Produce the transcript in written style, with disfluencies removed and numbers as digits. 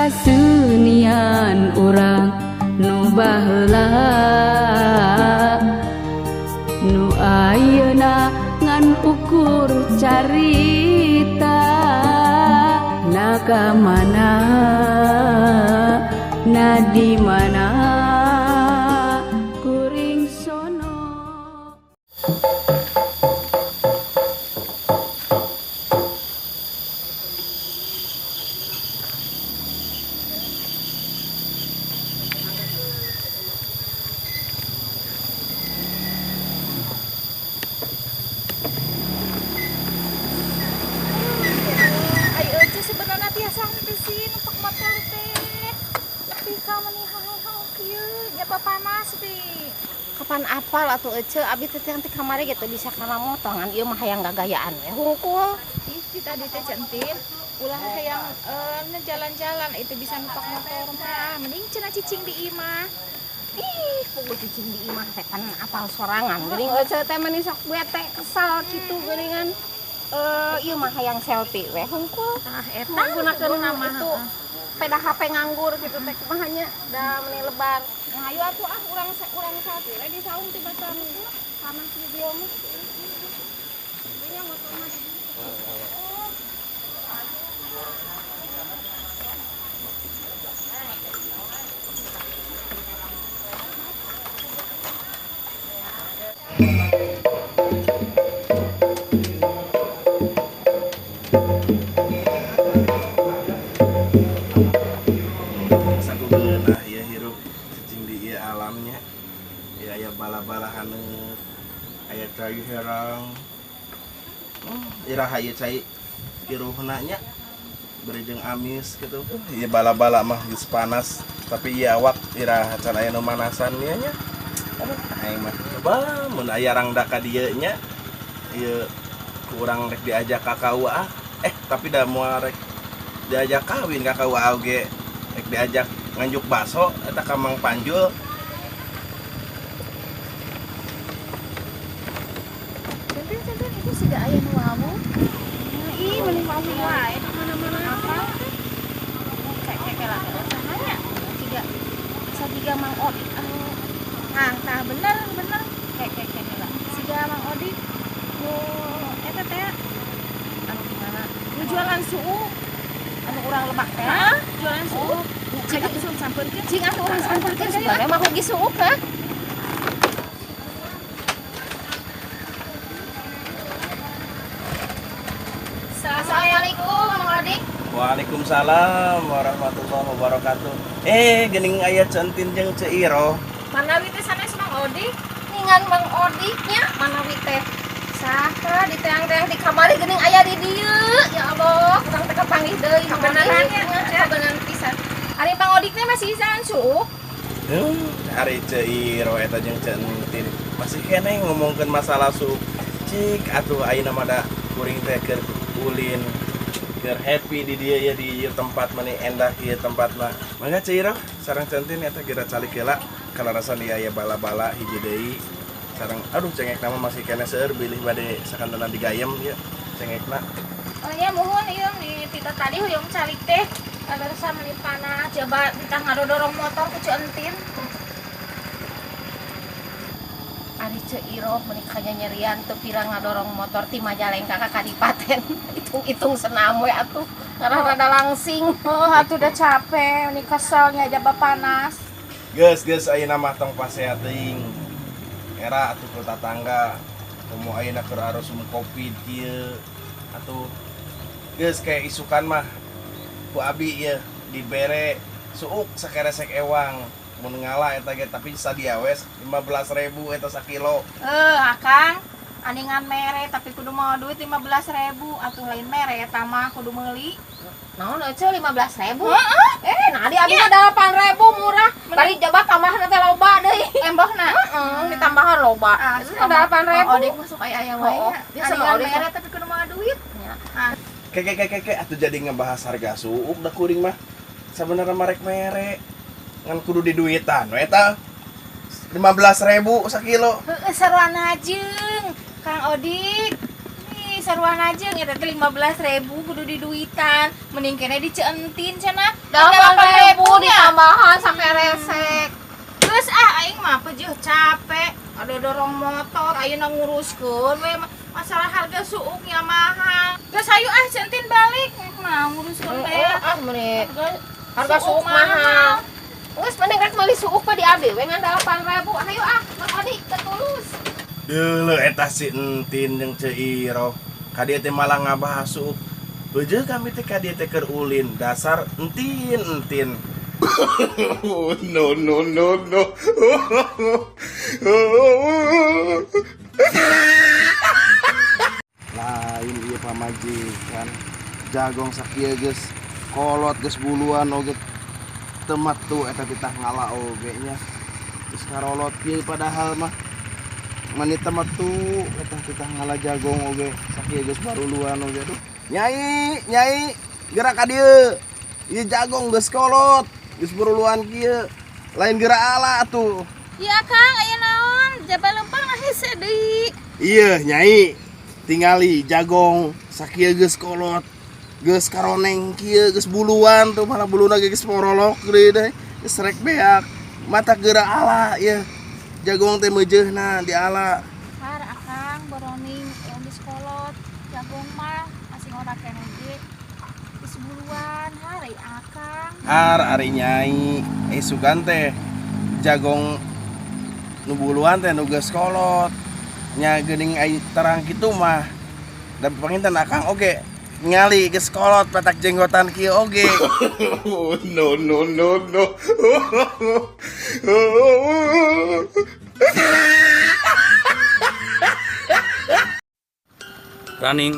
kasenian urang nu baheula nu ayeuna ngan ukur carita naka mana na di mana kuring sono. Kapan apal atuh ece abi teh teh kamari gitu bisa kana motongan ieu mah hayang gagayaan we hungkul kita di teh centin ulah hayang jalan-jalan itu bisa numpak motor mah mending cenah cicing di imah. ih kudu cicing di imah teh kan apal sorangan geuning ece teh meni sok bete kesal kitu geuningan ieu mah hayang selfie we hungkul Tah eta menggunakeun nama itu peda HP nganggur gitu teh kumahanya da meni lebar. Nah, ayo atuh urang satu we di saung ti bacan sama si dia mah. Nya motor mah. Bala-bala haneut aya cair herang iraha ieu cai kiruhna nya beri jeung amis gitu ieu bala-bala mah geus panas tapi ieu awak iraha can aya nu manasan nya aduh aing mah coba mun aya rangda ka dieu nya ieu kurang rek diajak ka KUA tapi da moal rek diajak kawin ka KUA oge rek diajak nganjuk baso eta ka Mang Panjul. itu sudah aya nu wawu. Ih mending wawu wae di mana-mana apa? Kayak lah sahanya. Tiga Mang Odi tah bener kayak lah. Siga Mang Odi nu eta teh anu gimana? Nu jualan suuk. Anu urang Lebak teh. Jualan suuk. Cing atuh sampeurkeun. Cing atuh urang sampeurkeun sebenarnya mah hogi suuk ha. Assalamualaikum Mang Odi. Waalaikumsalam warahmatullahi wabarakatuh. Geuning aya centin jeung Ceiro. Manawi teh sanes Mang Odi? Ningan Mang Odi nya manawi teh saha di teang-teang di kamari geuning aya di dieu. Ya Allah, urang teh kapanggih deui Kebenaran ya, kebenaran pisan. Ari Mang Odi teh masih isahan suuk. Hari Ceiro eta jeung centin masih keneh ngomongkeun masalah suuk. Cik atuh ayeuna mah da kuring teh keur ulin keur happy di dia ya di tempat mani endah ieu tempat mah. Mangga Ceiro sareng centin eta kira calik heula kalarasan ieu aya bala-bala hiji deui. Sareng aduh cengek nama masih kena seueur bilih bade sakantana digayem ya cengekna. Oh ya muhun ieu di tita tadi hoyong calik teh kalarasan meni panas coba ditah ngadodorong motor ku centin. Ari Ceiro menikahnya nyerian teu pirang ngadorong motor ti Majalengka ka Kadipaten. Hitung-hitung senam we atuh. Rada langsing. Oh atuh udah capek ini keselnya jaba panas. Geus ayeuna mah tong pasehat teuing. Era atuh ku tatangga. Komo ayeuna keur arosum Covid kieu. Atuh geus kayak isukan mah ku abi ieu dibere suuk sakeresek ewang. Mun ngalah eta ge tapi sadia wes 15.000 eta sakilo. Akang aningan mere tapi kudu mau duit 15.000 atuh lain mere eta mah kudu meuli. Naon ece 15.000? Nah Di abi mah 8.000 murah. Bari coba tambahan teh loba deui. Embahna. Ditambahan loba. Itu 8.000. Odik masuk aya wae. Dia sama Aningan Odik mere tapi kudu mau duit. Keke atuh jadi ngebahas harga suuk da kuring mah. Sabenerna marek mere. Ngan kudu di duitan we eta 15.000 sakilo. Seruan ajeung Kang Odik. Nih saruan aja ngira 15.000 kudu diduitan. Mending kene diceentin cenah. 8.000 ditambahan sampai resek. Terus aing mah peujuh capek. Ada dorong motor, ayeuna nguruskeun we masalah harga suuknya mahal. Terus ayo centin balik mah nguruskeun teh. Meni harga suuk mahal. Geus mending rek meuli suuk mah di abi we ngan 8.000. Hayu Mang Odi ketulus. Deuleu eta si entin jeung Ceiro. Kadieu teh malah ngabahas suuk. Beujeuh kami teh kadieu teh keur ulin, dasar entin. No. Lain ieu pamajikan. Jagong sakieu geus kolot geus buluan oge teu matu eta titah ngala oge nya. Geus karolot kieu padahal mah mani teu matu eta titah ngala jagong oge sakieu geus baruluan oge tuh. Nyai, gerak ka dieu. Ieu jagong geus kolot. Geus beruluan kieu. Lain geura ala atuh. Iya Kang, aya naon? Jaba lempang hese deui. Iya, Nyai. Tingali jagong sakieu geus kolot. Geus karoneng kieu geus buluan tuh malah buluna geus morolok deui deh. Geus rek beak. Mata geura ala ieu. Jagong teh meujeuhna di ala. Har Akang boroning yang di sekolot. Jagung mah asing ora kene ge. Geus buluan hari Akang. Ari Nyai, sugan teh jagong nu buluan teh nu geus kolot. Nya geuning ai terang kitu mah. Da panginten Akang oge ngali geus kolot petak jenggotan kieu oge. No. Running